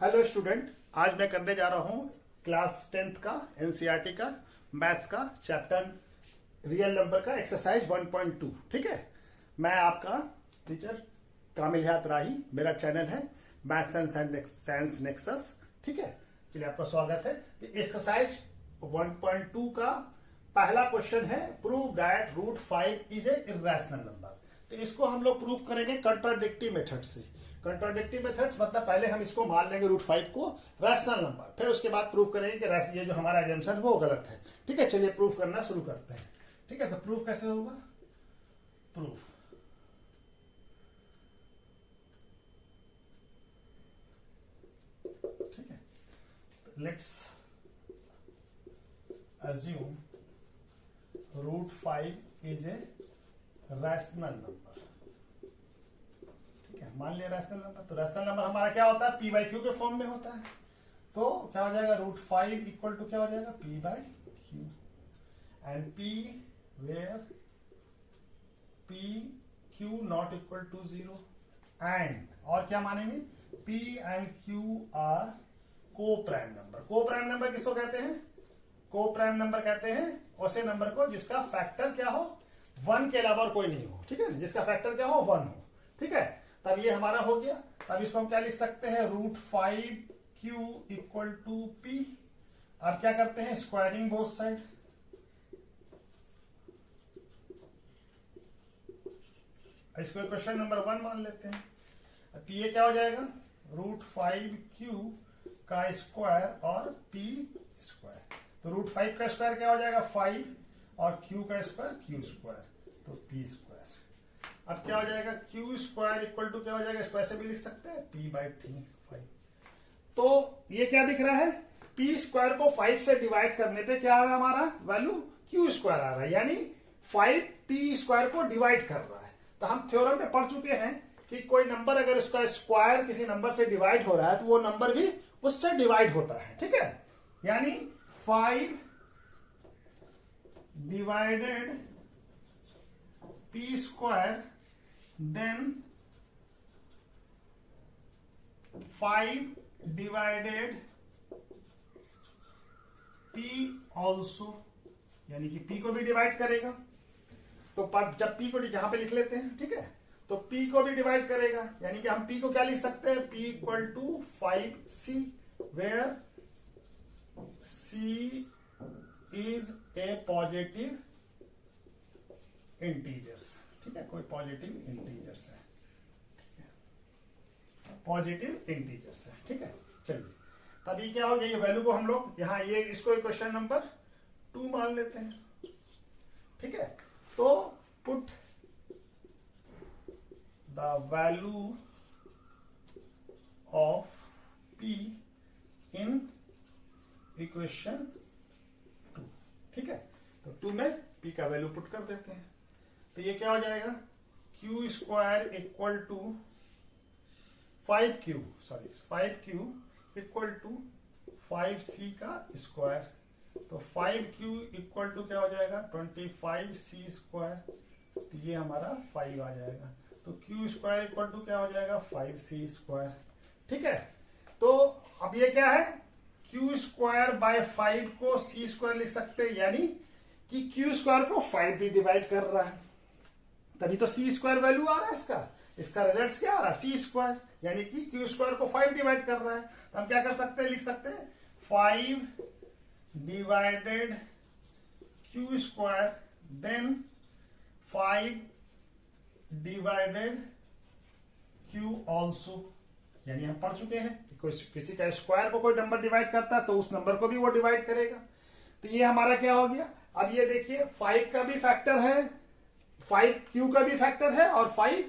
Hello student, आज मैं करने जा रहा हूँ क्लास 10th का एनसीईआरटी का मैथ्स का चैप्टर रियल नंबर का एक्सरसाइज 1.2। ठीक है, मैं आपका टीचर कामिल हयात राही, मेरा चैनल है मैथ्स एंड साइंस नेक्सस। ठीक है, चलिए आपका स्वागत है। एक्सरसाइज 1.2 का पहला क्वेश्चन है, prove that root 5 is a irrational number. तो इसको हम लोग प्रूव करेंगे कंट्राडिक्टिव मेथड से। कंट्राडिक्टिव मेथड्स मतलब पहले हम इसको मान लेंगे रूट 5 को रैशनल नंबर, फिर उसके बाद प्रूव करेंगे कि ये जो हमारा एजम्पशन वो गलत है। ठीक है, चलिए प्रूव करना शुरू करते हैं। ठीक है, तो प्रूव कैसे होगा? प्रूफ ठीक है, let's assume root 5 is a rational number. ठीक है, मान लिया रैशनल नंबर। तो रैशनल नंबर हमारा क्या होता है? पी बाई क्यू के फॉर्म में होता है। तो क्या हो जाएगा? रूट 5 इक्वल टू क्या हो जाएगा? P by Q. And P where P Q not equal to 0। And और क्या मानेंगे? P and Q are coprime number. Coprime number किसको कहते हैं? को प्राइम नंबर कहते हैं ऐसे नंबर को जिसका फैक्टर क्या हो? 1 के अलावा और कोई नहीं हो। ठीक है, जिसका फैक्टर क्या हो? 1 हो। ठीक है, तब ये हमारा हो गया। तब इसको हम क्या लिख सकते हैं? Root 5q equal to P. अब क्या करते हैं? Squaring both side. इसको क्वेश्चन नंबर 1 मान लेते हैं। तो ये क्या हो जाएगा? रूट 5q का स्क्वायर और p स्क्वायर। तो रूट 5 का स्क्वायर क्या हो जाएगा? 5 और q का स्क्वायर q स्क्वायर, तो p स्क्वायर। अब क्या हो जाएगा? q स्क्वायर इक्वल टू क्या हो जाएगा? इसको ऐसे भी लिख सकते हैं, p बाई 5। तो ये क्या दिख रहा है? p स्क्वायर को 5 से डिवाइड करने पे क्या आ रहा है? हमारा वैल्यू q स्क्वायर आ रहा है, यानी 5 p स्क्वायर को डिवाइड कर रहा है। तो हम थ्योरम में पढ़ चुके हैं कि कोई नंबर अगर उसका स्क्वायर किसी नंबर से डिवाइड हो रहा है तो वो नंबर भी उससे डिवाइड होता है। ठीक है, यानी 5 divided p square then 5 divided p also, यानी कि p को भी डिवाइड करेगा। तो जब p को जहां पे लिख लेते हैं, ठीक है, तो p को भी डिवाइड करेगा, यानी कि हम p को क्या लिख सकते हैं? p equal to 5c, where c is a positive integers. ठीक है, कोई पॉजिटिव इंटीजर्स है, पॉजिटिव इंटीजर्स है। ठीक है, चलिए तभी क्या हो गया? ये वैल्यू को हम लोग यहां ये इसको क्वेश्चन नंबर 2 मान लेते हैं। ठीक है, तो put the value of p in equation 2। ठीक है, तो 2 में p का वैल्यू पुट कर देते हैं। तो ये क्या हो जाएगा? q square equal to 5q equal to 5c का स्क्वायर। तो 5q इक्वल टू क्या हो जाएगा? 25c square. तो ये हमारा 5 आ जाएगा। तो q स्क्वायर इक्वल टू क्या हो जाएगा? 5c square. ठीक है, तो अब ये क्या है? q स्क्वायर बाय 5 को c स्क्वायर लिख सकते हैं, यानी कि q स्क्वायर को 5 भी डिवाइड कर रहा है, तभी तो c स्क्वायर वैल्यू आ रहा है इसका। इसका रिजल्ट क्या आ रहा है? c स्क्वायर, यानी कि q स्क्वायर को 5 डिवाइड कर रहा है। तो हम क्या कर सकते हैं? लिख सकते हैं 5 divided q square then 5 divided q also. यानी हम पढ़ चुके हैं कि कोई किसी का स्क्वायर को कोई नंबर डिवाइड करता है तो उस नंबर को भी वो डिवाइड करेगा। तो ये हमारा क्या हो गया? अब ये देखिए 5 का भी फैक्टर है, 5 q का भी फैक्टर है और 5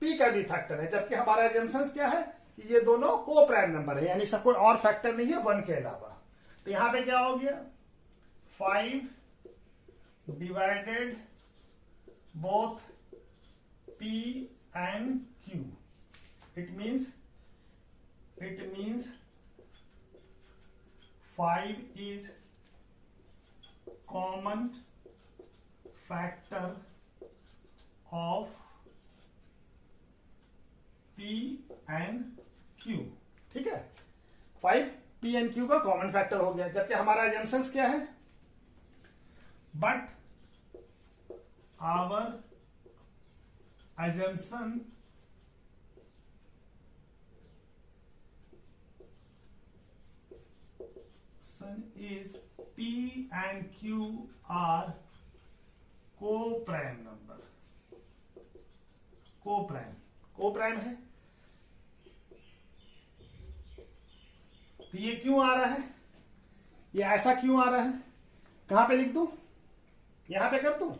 p का भी फैक्टर है, जबकि हमारा एजम्पशन क्या है कि ये दोनों को प्राइम नंबर है, यानी सब कोई और फैक्टर नहीं है 1 के अलावा। तो यहां पे क्या हो गया? 5 divided both p and q। It means 5 is common factor of P and Q। ठीक है, 5 पी एंड क्यू का कॉमन फैक्टर हो गया, जबकि हमारा एजम्पशंस क्या है, but our assumption is P and Q are co-prime number, co-prime है। तो ये क्यों आ रहा है, ये ऐसा क्यों आ रहा है, कहां पे लिख दूं, यहां पे कर दूं,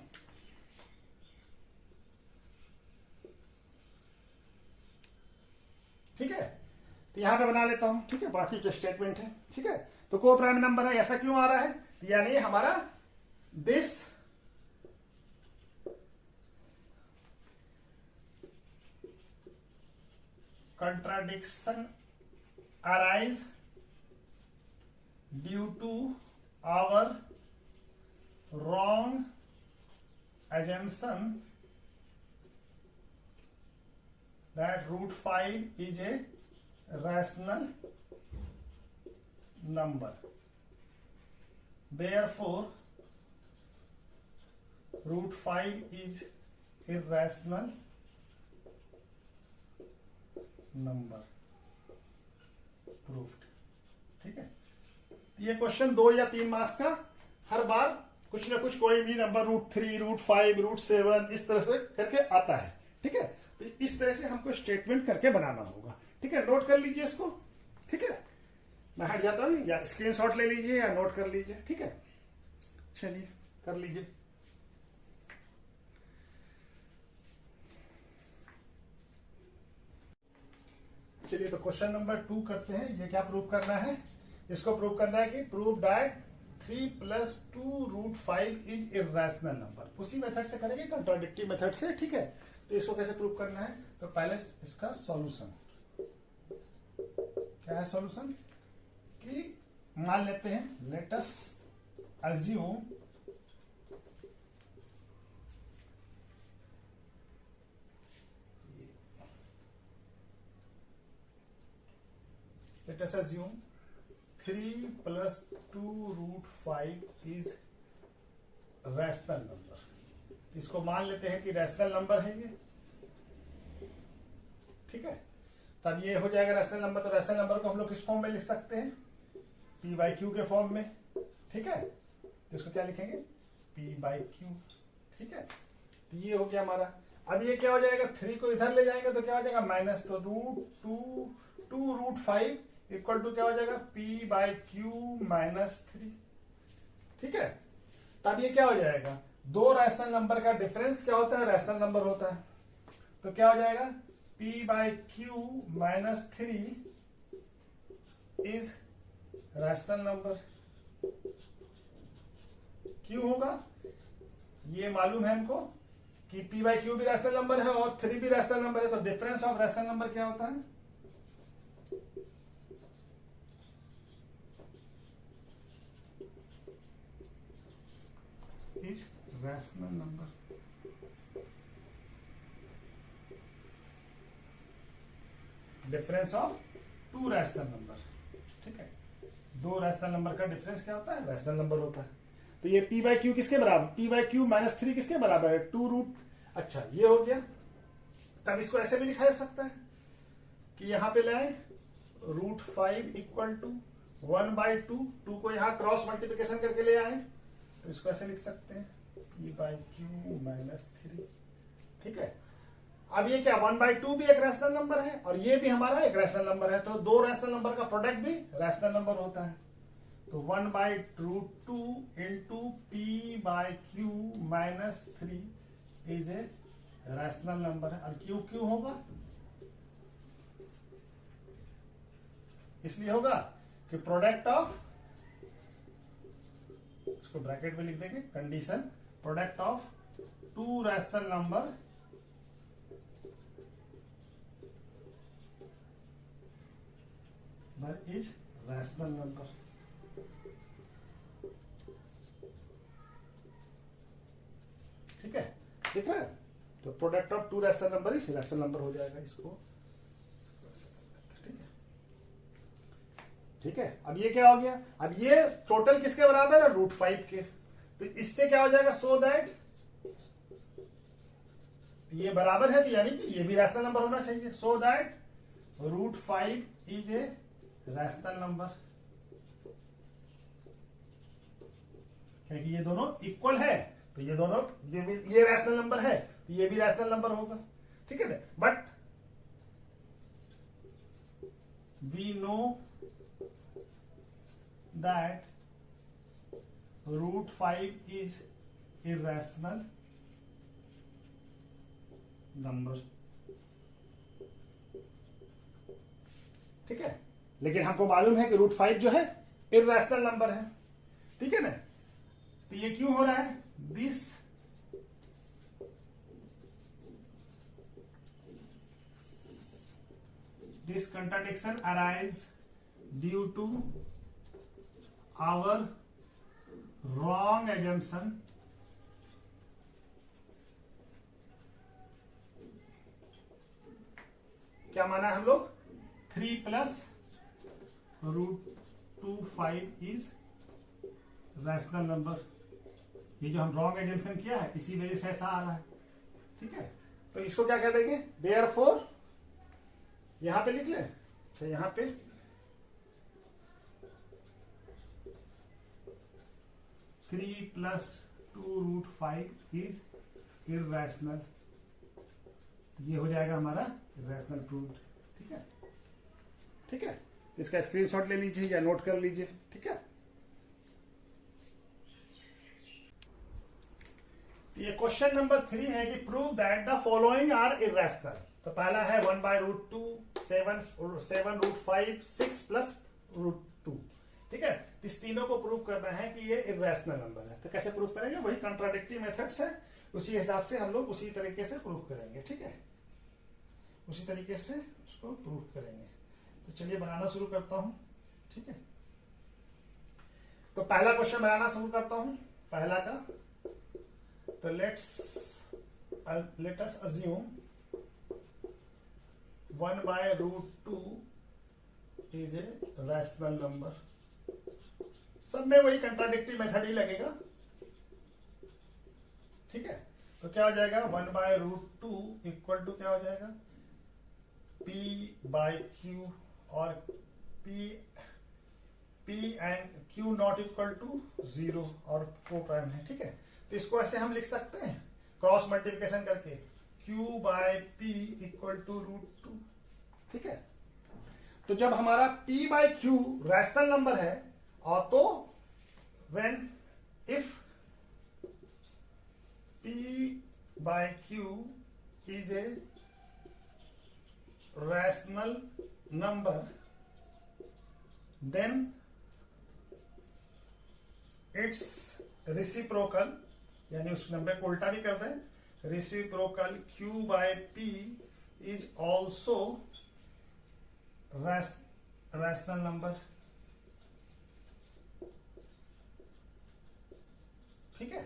ठीक है, तो यहां पे बना लेता हूं, ठीक है, बाकी जो स्टेटमेंट है, ठीक है। तो को प्राइम नंबर है, ऐसा क्यों आ रहा है, यानी हमारा this contradiction arise due to our wrong assumption that root 5 is a rational number. Therefore, root 5 is irrational number. Proved. ठीक है, ये क्वेश्चन 2 या 3 मार्क्स का हर बार कुछ ना कुछ कोई भी नंबर रूट 3, रूट 5, रूट 7 इस तरह से करके आता है, ठीक है। तो इस तरह से हमको स्टेटमेंट करके बनाना होगा, ठीक है। नोट कर लीजिए इसको, ठीक है, मैं हट जाता हूं, या स्क्रीनशॉट ले लीजिए या नोट कर लीजिए, ठीक है। चलिए कर लीजिए। चलिए तो क्वेश्चन नंबर 2 करते हैं। ये क्या प्रूव करना है, इसको प्रूव करना है कि prove that 3 + 2 root 5 is irrational number. उसी मेथड से करेंगे, कंट्राडिक्टिव मेथड से, ठीक है। तो इसको कैसे प्रूव करना है, तो पहले इसका सॉल्यूशन क्या है, सॉल्यूशन कि मान लेते हैं, let us assume let us assume 3 + 2 root 5 is rational number. इसको मान लेते हैं कि रैशनल नंबर है ये, ठीक है। तब ये हो जाएगा रैशनल नंबर। तो रैशनल नंबर को हम लोग किस फॉर्म में लिख सकते हैं, p/q के फॉर्म में, ठीक है। तो इसको क्या लिखेंगे, p/q, ठीक है। तो ये हो गया हमारा। अब ये क्या हो जाएगा, 3 को इधर ले जाएंगे तो क्या हो जाएगा माइनस, तो √2 रूट 5 इक्वल टू क्या हो जाएगा, p/q -3, ठीक है। तब ये क्या हो जाएगा, दो रैशनल नंबर का डिफरेंस क्या होता है, रैशनल नंबर होता है। तो क्या हो जाएगा, p/q -3 इज रैशनल नंबर। क्यों होगा, ये मालूम है हमको कि p/q भी रैशनल नंबर है और 3 भी रैशनल नंबर है। तो डिफरेंस ऑफ रैशनल नंबर क्या होता है, is rational number. Difference of 2 rational number, ठीक है। 2 रैशनल नंबर का डिफरेंस क्या होता है, रैशनल नंबर होता है। तो ये p/q किसके बराबर, p/q -3 किसके बराबर है, 2 रूट। अच्छा ये हो गया। तब इसको ऐसे भी लिखा जा सकता है कि यहां पे लाए √5 इक्वल टू 1/2, 2 को यहां क्रॉस मल्टीप्लिकेशन करके ले आए, तो इसको ऐसे लिख सकते हैं p/q -3, ठीक है। अब ये क्या, 1/2 भी एक रैशनल नंबर है और ये भी हमारा एक रैशनल नंबर है। तो 2 रैशनल नंबर का प्रोडक्ट भी रैशनल नंबर होता है। तो 1/√2 into p/q -3 is a rational number है। और क्यों होगा, इसलिए होगा कि प्रोडक्ट ऑफ, इसको ब्रैकेट में लिख देंगे, condition product of 2 rational number is rational number. ठीक है, दिख रहा है। तो product of 2 rational number is rational number हो जाएगा इसको, ठीक है। ठीक है, अब ये क्या हो गया, अब ये टोटल किसके बराबर है, √5 के। तो इससे क्या हो जाएगा, सो दैट ये बराबर है, तो यानी कि ये भी रैशनल नंबर होना चाहिए। सो that √5 is a rational number, क्योंकि ये दोनों इक्वल है, तो ये दोनों ये रैशनल नंबर है, तो ये भी रैशनल नंबर होगा, ठीक है ना। But we know that √5 is irrational number, ठीक है। लेकिन हमको मालूम है कि √5 जो है इर्रेशनल नंबर है, ठीक है ना। तो ये क्यों हो रहा है, this contradiction arise due to our wrong assumption क्या माना है हम लोग, 3 + √5 इज रैशनल नंबर। ये जो हम रॉन्ग एजम्पशन किया है इसी वजह से ऐसा आ रहा है, ठीक है। तो इसको क्या कर देंगे, देयरफॉर यहां पे लिख ले, तो यहां पे 3 + 2√5 इज इर्रेशनल, ये हो जाएगा हमारा इर्रेशनल प्रूव्ड, ठीक है, ठीक है। इसका स्क्रीनशॉट ले लीजिए या नोट कर लीजिए, ठीक है। ये क्वेश्चन नंबर 3 है कि prove that the following are irrational. तो पहला है 1/√2, 7√5, 6 + √2, ठीक है। इस तीनों को प्रूव करना है कि ये इर्रेशनल नंबर है। तो कैसे प्रूव करेंगे, वही कंट्राडिक्टिव मेथड्स है, उसी हिसाब से हम लोग उसी तरीके से प्रूव करेंगे, ठीक है, उसी तरीके से उसको प्रूव करेंगे। तो चलिए बनाना शुरू करता हूं, ठीक है। तो पहला क्वेश्चन बनाना शुरू करता हूं, पहला का। तो late us assume 1/√2 is a rational number. सब में वही कंट्राडिक्टिव मेथड ही लगेगा, ठीक है। तो क्या हो जाएगा, 1/√2 इक्वल टू क्या हो जाएगा, P/Q, और P and Q not equal to 0 और Co' है, ठीक है। तो इसको ऐसे हम लिख सकते हैं क्रॉस मल्टीप्लिकेशन करके, Q/P इक्वल टू √2, ठीक है। तो जब हमारा P/Q रैशनल नंबर है, और तो if P/Q is a rational number, then its reciprocal, यानी उस नंबर को उल्टा भी कर दें, reciprocal Q/P is also rational number, ठीक है।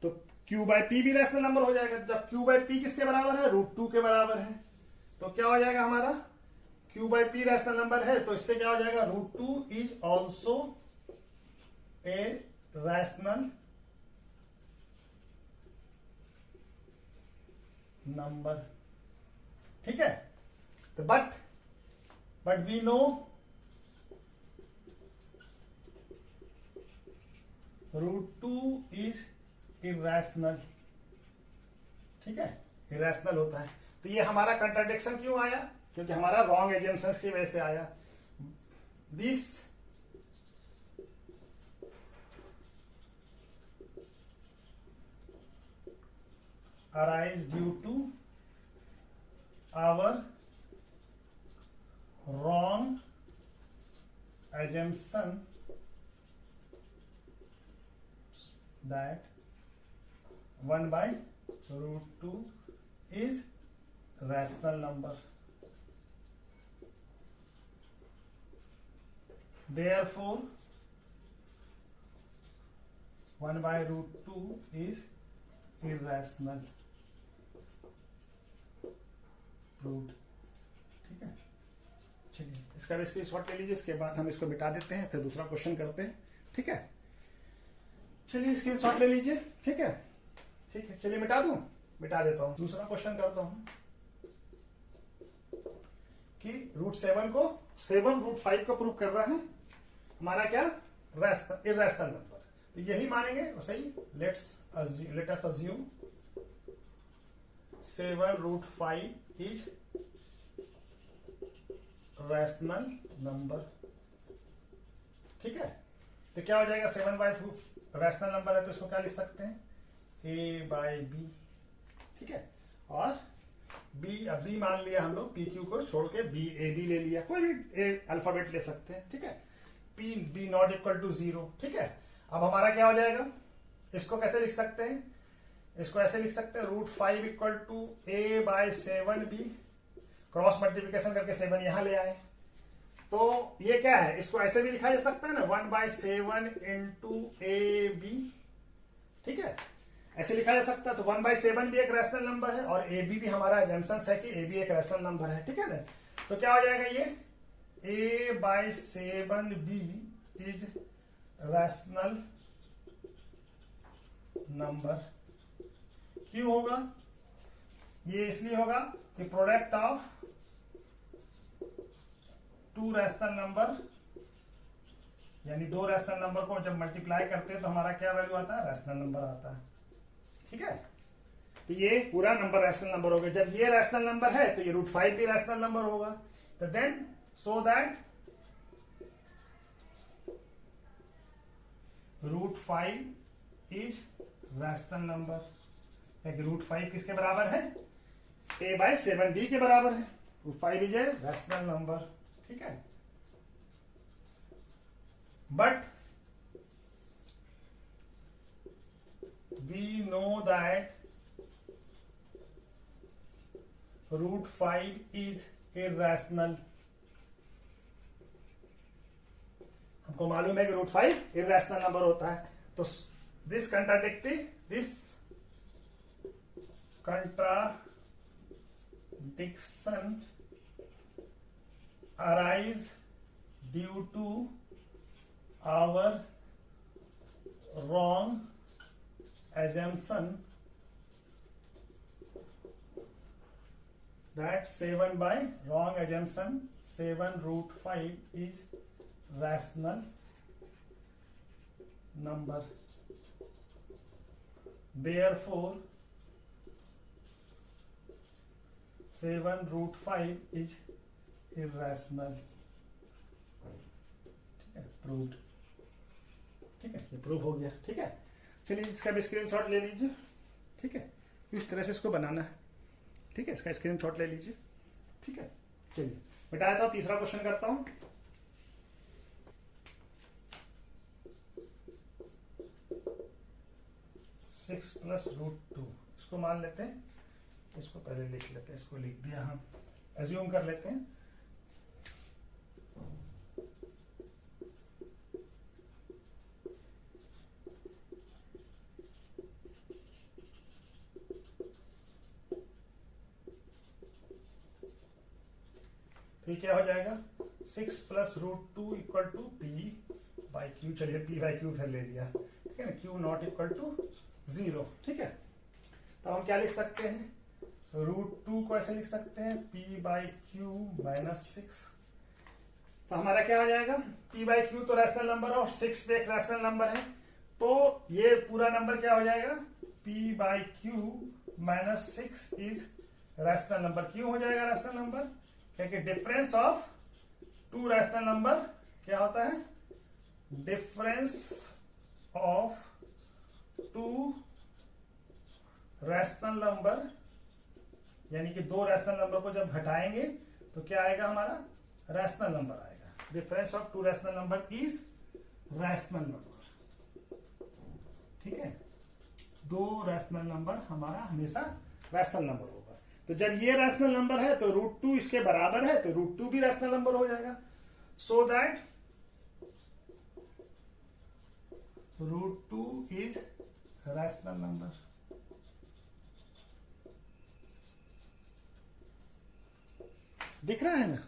तो Q/P भी रैशनल नंबर हो जाएगा। जब Q/P किसके बराबर है, √2 के बराबर है, तो क्या हो जाएगा हमारा, Q/P रैशनल नंबर है, तो इससे क्या हो जाएगा, √2 is also a rational number, ठीक है। तो but we know √2 is irrational, ठीक है, इर्रेशनल होता है। तो ये हमारा कंट्राडिक्शन क्यों आया, क्योंकि हमारा रॉन्ग एजम्पशंस की वजह से आया। This arise due to our wrong assumption that 1/√2 is rational number. Therefore 1/√2 is irrational. Proved. ठीक है, चलिए इसका भी स्क्रीनशॉट ले लीजिए, इसके बाद हम इसको मिटा देते हैं, फिर दूसरा क्वेश्चन करते हैं। ठीक है, चलिए स्क्रीनशॉट ले लीजिए। ठीक है, ठीक है, चलिए मिटा दूं, मिटा देता हूं। दूसरा क्वेश्चन करता हूं कि √7 को 7 √5 को प्रूव कर रहा है हमारा क्या, इर्रेशनल नंबर। तो यही मानेंगे और सही। Late us assume 7 √5 is rational number. ठीक है, तो क्या हो जाएगा, 7/5 रैशनल नंबर है तो इसको क्या लिख सकते हैं, a/b। ठीक है, और b, अब b मान लिया हम लोग, pq को छोड़ के b ले लिया, कोई भी अल्फाबेट ले सकते हैं। ठीक है, b नॉट इक्वल टू 0। ठीक है, अब हमारा क्या हो जाएगा, इसको कैसे लिख सकते हैं, इसको ऐसे लिख सकते हैं √5 equal to a/7b, cross multiplication करके 7 यहां ले आए। तो ये क्या है, इसको ऐसे भी लिखा जा सकता है ना, 1/7 इंटू ab। ठीक है, ऐसे लिखा जा सकता है। तो 1/7 भी एक रैशनल नंबर है और ab भी हमारा एजम्पशन है कि ab एक रैशनल नंबर है। ठीक है ना, तो क्या हो जाएगा, ये a/7b इज रैशनल नंबर। क्यों होगा, ये इसलिए होगा कि प्रोडक्ट ऑफ 2 रैशनल नंबर, यानी 2 रैशनल नंबर को जब मल्टीप्लाई करते हैं तो हमारा क्या वैल्यू आता है, रैशनल नंबर आता है। ठीक है, तो ये पूरा नंबर रैशनल नंबर होगा। जब ये रैशनल नंबर है तो ये √5 भी रैशनल नंबर होगा। तो then so that √5 is rational number. √5 किसके बराबर है, a/7b के बराबर है। √5 इज ए रैशनल नंबर। ठीक है, but we know that √5 is irrational। हमको मालूम है कि √5 irrational नंबर होता है। तो this contradiction arise due to our wrong assumption that 7/5 is rational number। Therefore 7/5 is irrational। ठीक है, प्रूव्ड। ठीक है, ये प्रूव हो गया। ठीक है, चलिए इसका भी स्क्रीनशॉट ले लीजिए। ठीक है, इस तरह से इसको बनाना है। ठीक है, इसका स्क्रीनशॉट ले लीजिए। ठीक है, चलिए मिटा देता हूं, तीसरा क्वेश्चन करता हूं। सिक्स प्लस √2 इसको मान लेते हैं, इसको पहले लिख लेते हैं, इसको लिख दिया, हम एज्यूम कर लेते हैं। तो क्या हो जाएगा, 6 प्लस √2 इक्वल टू p/q। चलिए p/q फिर ले लिया। ठीक है ना, q नॉट इक्वल टू 0। ठीक है, तो हम क्या लिख सकते हैं, √2 को ऐसे लिख सकते हैं p/q -6। तो हमारा क्या हो जाएगा, p/q तो रैशनल नंबर है और 6 भी एक रैशनल नंबर है। तो ये पूरा नंबर क्या हो जाएगा, p/q -6 इज रैशनल नंबर। क्यों हो जाएगा रैशनल नंबर, क्योंकि डिफरेंस ऑफ 2 रैशनल नंबर क्या होता है, डिफरेंस ऑफ 2 रैशनल नंबर, यानी कि 2 रैशनल नंबर को जब घटाएंगे तो क्या आएगा, हमारा रैशनल नंबर आएगा। Difference of 2 rational number is rational number. ठीक है, 2 रैशनल नंबर हमारा हमेशा रैशनल नंबर होगा। तो जब ये रैशनल नंबर है तो √2 इसके बराबर है, तो √2 भी रैशनल नंबर हो जाएगा। So that √2 is rational number. दिख रहा है ना,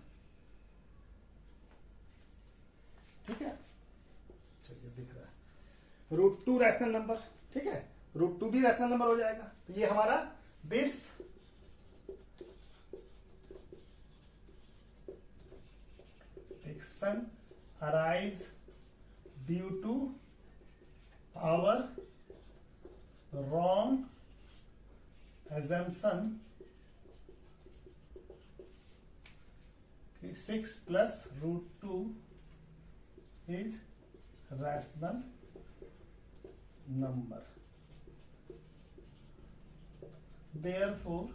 √2 रैशनल नंबर, ठीक है, √2 भी रैशनल नंबर हो जाएगा। तो ये हमारा this diction arise due to our wrong assumption कि 6 plus √2 is rational number. Therefore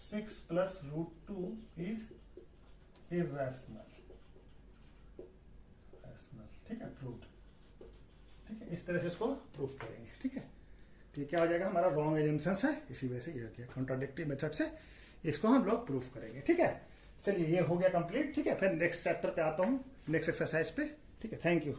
6 plus √2 is irrational. ठीक है, प्रूफ। ठीक है, इस तरह से इसको प्रूफ करेंगे। ठीक है, तो ये क्या हो जाएगा, हमारा रॉन्ग एजम्पशंस है, इसी वजह से ये किया कॉन्ट्राडिक्टरी मेथड से इसको हम लोग प्रूफ करेंगे। ठीक है, चलिए ये हो गया कंप्लीट। ठीक है, फिर नेक्स्ट चैप्टर पे आता हूँ, नेक्स्ट एक्सरसाइज पे। ठीक है, थैंक यू।